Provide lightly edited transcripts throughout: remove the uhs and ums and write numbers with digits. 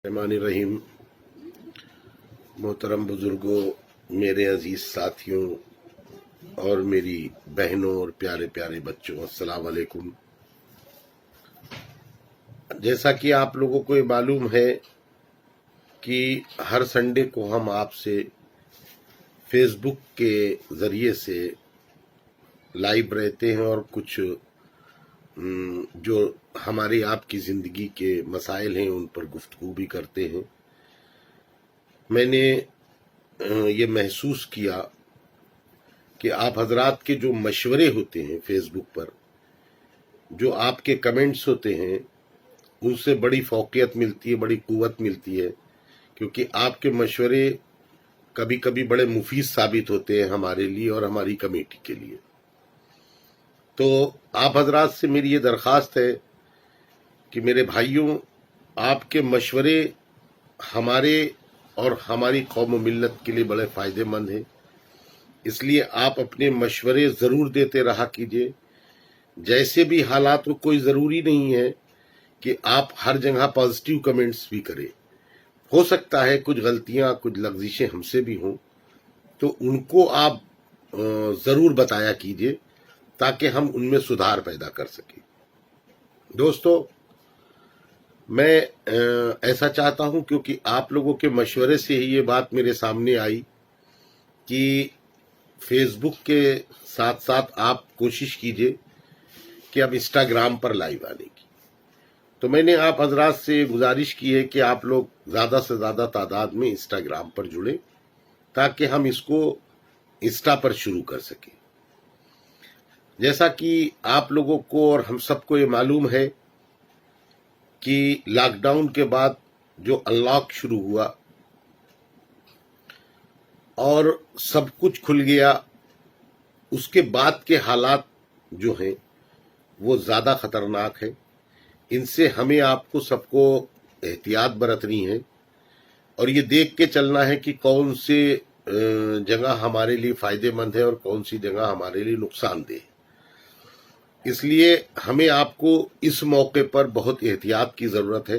रहीम। मोहतरम बुजुर्गों, मेरे अजीज साथियों और मेरी बहनों और प्यारे प्यारे बच्चों, अस्सलाम वालेकुम। जैसा कि आप लोगों को ये मालूम है कि हर संडे को हम आपसे फेसबुक के ज़रिए से लाइव रहते हैं और कुछ जो हमारी आपकी ज़िंदगी के मसाइल हैं उन पर गुफ्तगू भी करते हैं। मैंने ये महसूस किया कि आप हजरात के जो मशवरे होते हैं फेसबुक पर, जो आपके कमेंट्स होते हैं, उनसे बड़ी फौकियत मिलती है, बड़ी कुव्वत मिलती है, क्योंकि आपके मशवरे कभी कभी बड़े मुफीद साबित होते हैं हमारे लिए और हमारी कमेटी के लिए। तो आप हजरात से मेरी ये दरख्वास्त है कि मेरे भाइयों, आपके मशवरे हमारे और हमारी कौम मिल्लत के लिए बड़े फ़ायदेमंद हैं, इसलिए आप अपने मशवरे ज़रूर देते रहा कीजिए। जैसे भी हालात हो, कोई ज़रूरी नहीं है कि आप हर जगह पॉजिटिव कमेंट्स भी करें। हो सकता है कुछ गलतियां, कुछ लफ्ज़िशें हमसे भी हों, तो उनको आप ज़रूर बताया कीजिए ताकि हम उनमें सुधार पैदा कर सकें। दोस्तों, मैं ऐसा चाहता हूं क्योंकि आप लोगों के मशवरे से ही ये बात मेरे सामने आई कि फेसबुक के साथ साथ आप कोशिश कीजिए कि अब इंस्टाग्राम पर लाइव आने की। तो मैंने आप हजरात से गुजारिश की है कि आप लोग ज़्यादा से ज़्यादा तादाद में इंस्टाग्राम पर जुड़ें ताकि हम इसको इंस्टा पर शुरू कर सकें। जैसा कि आप लोगों को और हम सबको ये मालूम है कि लॉकडाउन के बाद जो अनलॉक शुरू हुआ और सब कुछ खुल गया, उसके बाद के हालात जो हैं वो ज़्यादा खतरनाक है। इनसे हमें आपको सबको एहतियात बरतनी है और ये देख के चलना है कि कौन से जगह हमारे लिए फ़ायदेमंद है और कौन सी जगह हमारे लिए नुकसानदेह है। इसलिए हमें आपको इस मौके पर बहुत एहतियात की ज़रूरत है।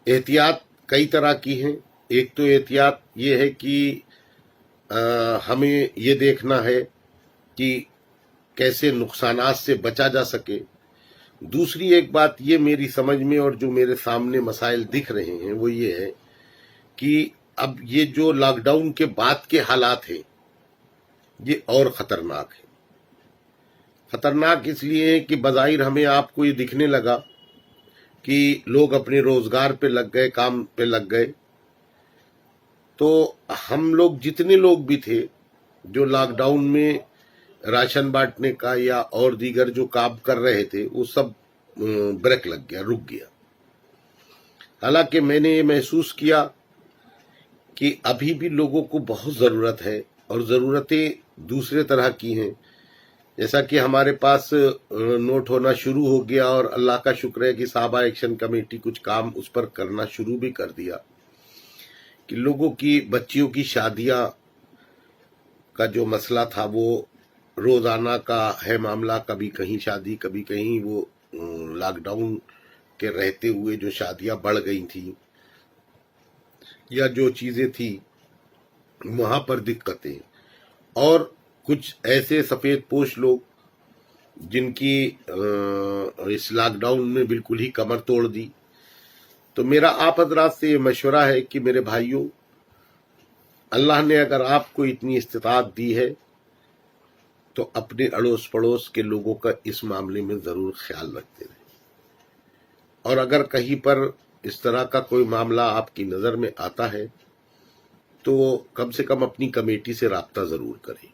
एहतियात कई तरह की हैं। एक तो एहतियात ये है कि हमें ये देखना है कि कैसे नुकसानात से बचा जा सके। दूसरी एक बात ये मेरी समझ में और जो मेरे सामने मसाइल दिख रहे हैं वो ये है कि अब ये जो लॉकडाउन के बाद के हालात हैं ये और ख़तरनाक है। खतरनाक इसलिए है कि बज़ाहिर हमें आपको ये दिखने लगा कि लोग अपने रोजगार पे लग गए, काम पे लग गए। तो हम लोग जितने लोग भी थे जो लॉकडाउन में राशन बांटने का या और दीगर जो काम कर रहे थे, वो सब ब्रेक लग गया, रुक गया। हालांकि मैंने ये महसूस किया कि अभी भी लोगों को बहुत ज़रूरत है और ज़रूरतें दूसरे तरह की हैं। जैसा कि हमारे पास नोट होना शुरू हो गया और अल्लाह का शुक्र है कि साहबा एक्शन कमेटी कुछ काम उस पर करना शुरू भी कर दिया कि लोगों की बच्चियों की शादियां का जो मसला था वो रोज़ाना का है मामला, कभी कहीं शादी कभी कहीं। वो लॉकडाउन के रहते हुए जो शादियां बढ़ गई थी या जो चीज़ें थी वहाँ पर दिक्कतें, और कुछ ऐसे सफ़ेद पोश लोग जिनकी इस लॉकडाउन में बिल्कुल ही कमर तोड़ दी। तो मेरा आप हजरात से ये मशवरा है कि मेरे भाइयों, अल्लाह ने अगर आपको इतनी इस्तिताअत दी है तो अपने अड़ोस पड़ोस के लोगों का इस मामले में ज़रूर ख्याल रखते रहें। और अगर कहीं पर इस तरह का कोई मामला आपकी नज़र में आता है तो कम से कम अपनी कमेटी से राब्ता ज़रूर करें।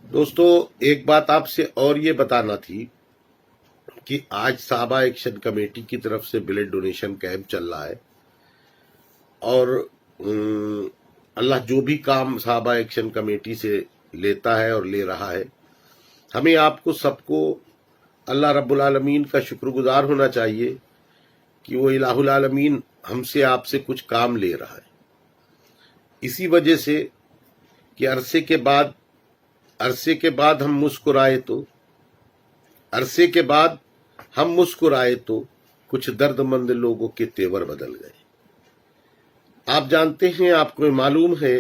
दोस्तों, एक बात आपसे और ये बताना थी कि आज साहबा एक्शन कमेटी की तरफ से ब्लड डोनेशन कैंप चल रहा है और अल्लाह जो भी काम साहबा एक्शन कमेटी से लेता है और ले रहा है, हमें आपको सबको अल्लाह रब्बुल आलमीन का शुक्रगुजार होना चाहिए कि वो इलाहुल आलमीन हमसे आपसे कुछ काम ले रहा है। इसी वजह से कि अरसे के बाद हम मुस्कुराए तो कुछ दर्दमंद लोगों के तेवर बदल गए। आप जानते हैं, आपको मालूम है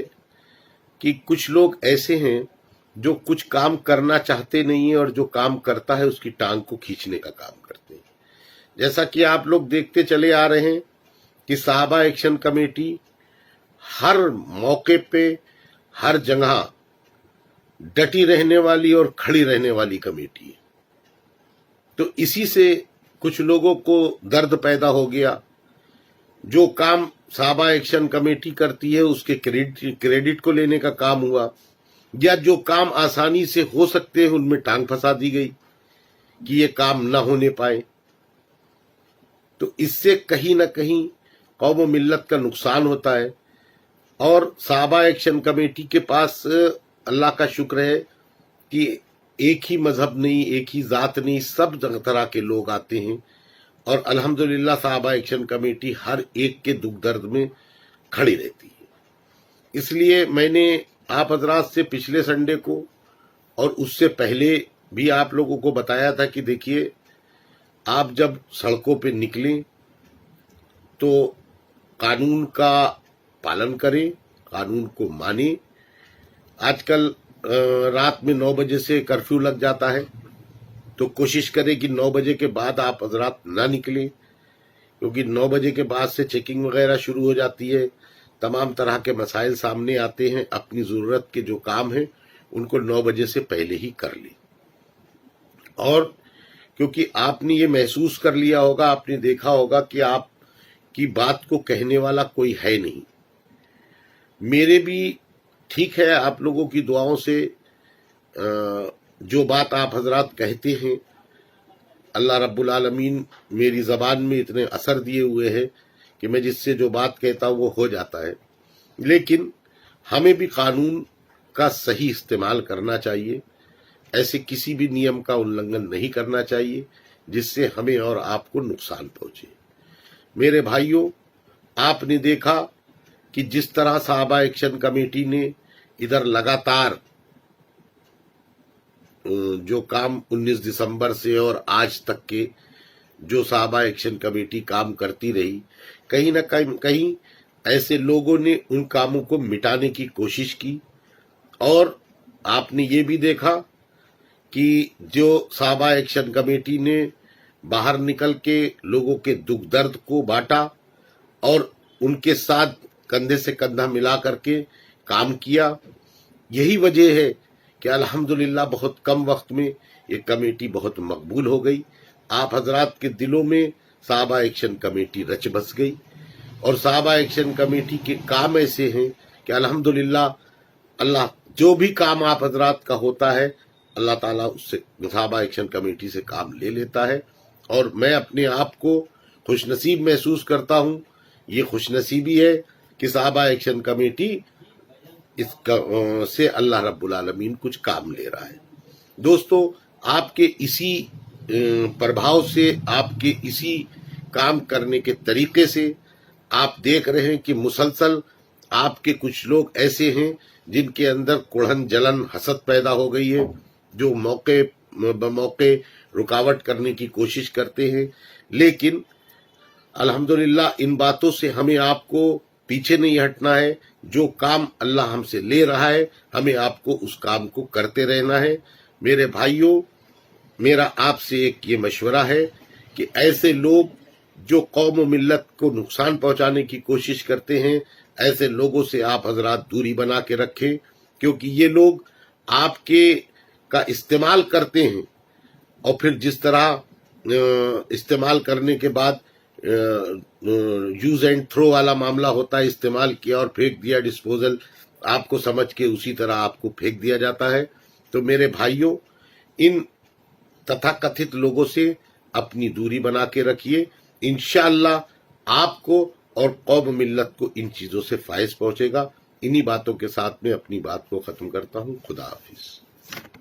कि कुछ लोग ऐसे हैं जो कुछ काम करना चाहते नहीं है और जो काम करता है उसकी टांग को खींचने का काम करते हैं। जैसा कि आप लोग देखते चले आ रहे हैं कि साहबा एक्शन कमेटी हर मौके पे, हर जगह डटी रहने वाली और खड़ी रहने वाली कमेटी है। तो इसी से कुछ लोगों को दर्द पैदा हो गया। जो काम साहबा एक्शन कमेटी करती है उसके क्रेडिट को लेने का काम हुआ, या जो काम आसानी से हो सकते हैं उनमें टांग फंसा दी गई कि ये काम न होने पाए। तो इससे कहीं न कहीं कौम व मिल्लत का नुकसान होता है। और साहबा एक्शन कमेटी के पास अल्लाह का शुक्र है कि एक ही मजहब नहीं, एक ही जात नहीं, सब तरह के लोग आते हैं और अल्हम्दुलिल्लाह साहबा एक्शन कमेटी हर एक के दुख दर्द में खड़ी रहती है। इसलिए मैंने आप हजरात से पिछले संडे को और उससे पहले भी आप लोगों को बताया था कि देखिए, आप जब सड़कों पे निकलें तो कानून का पालन करें, कानून को माने। आजकल रात में 9 बजे से कर्फ्यू लग जाता है, तो कोशिश करें कि 9 बजे के बाद आप हजरात ना निकलें, क्योंकि 9 बजे के बाद से चेकिंग वगैरह शुरू हो जाती है, तमाम तरह के मसाइल सामने आते हैं। अपनी ज़रूरत के जो काम हैं उनको 9 बजे से पहले ही कर लें। और क्योंकि आपने ये महसूस कर लिया होगा, आपने देखा होगा कि आपकी बात को कहने वाला कोई है नहीं। मेरे भी ठीक है, आप लोगों की दुआओं से जो बात आप हजरात कहते हैं, अल्लाह रब्बुल आलमीन मेरी ज़बान में इतने असर दिए हुए हैं कि मैं जिससे जो बात कहता हूँ वो हो जाता है। लेकिन हमें भी कानून का सही इस्तेमाल करना चाहिए। ऐसे किसी भी नियम का उल्लंघन नहीं करना चाहिए जिससे हमें और आपको नुकसान पहुंचे। मेरे भाइयों, आपने देखा कि जिस तरह साहबा एक्शन कमेटी ने इधर लगातार जो काम 19 दिसंबर से और आज तक के जो साहबा एक्शन कमेटी काम करती रही, कहीं न कहीं ऐसे लोगों ने उन कामों को मिटाने की कोशिश की। और आपने ये भी देखा कि जो साहबा एक्शन कमेटी ने बाहर निकल के लोगों के दुख दर्द को बांटा और उनके साथ कंधे से कंधा मिला करके काम किया। यही वजह है कि अल्हम्दुलिल्लाह बहुत कम वक्त में ये कमेटी बहुत मकबूल हो गई। आप हजरात के दिलों में साहबा एक्शन कमेटी रच बस गई और साहबा एक्शन कमेटी के काम ऐसे हैं कि अल्हम्दुलिल्लाह अल्लाह जो भी काम आप हजरात का होता है, अल्लाह ताला उससे साहबा एक्शन कमेटी से काम ले लेता है। और मैं अपने आप को खुशनसीब महसूस करता हूँ। ये खुशनसीबी है कि साहबा एक्शन कमेटी से अल्लाह रब्बुल आलमीन कुछ काम ले रहा है। दोस्तों, आपके इसी प्रभाव से, आपके इसी काम करने के तरीके से आप देख रहे हैं कि मुसलसल आपके कुछ लोग ऐसे हैं जिनके अंदर कुढ़न, जलन, हसद पैदा हो गई है, जो मौके बमौके रुकावट करने की कोशिश करते हैं। लेकिन अल्हम्दुलिल्लाह इन बातों से हमें आपको पीछे नहीं हटना है। जो काम अल्लाह हमसे ले रहा है, हमें आपको उस काम को करते रहना है। मेरे भाइयों, मेरा आपसे एक ये मशवरा है कि ऐसे लोग जो कौम व मिल्लत को नुकसान पहुंचाने की कोशिश करते हैं, ऐसे लोगों से आप हजरात दूरी बना के रखें, क्योंकि ये लोग आपके का इस्तेमाल करते हैं और फिर जिस तरह इस्तेमाल करने के बाद यूज एंड थ्रो वाला मामला होता है, इस्तेमाल किया और फेंक दिया, डिस्पोजल आपको समझ के उसी तरह आपको फेंक दिया जाता है। तो मेरे भाइयों, इन तथाकथित लोगों से अपनी दूरी बना के रखिए। इंशाअल्लाह आपको और कौम मिल्लत को इन चीजों से फायदा पहुंचेगा। इन्हीं बातों के साथ में अपनी बात को खत्म करता हूं। खुदा हाफिज।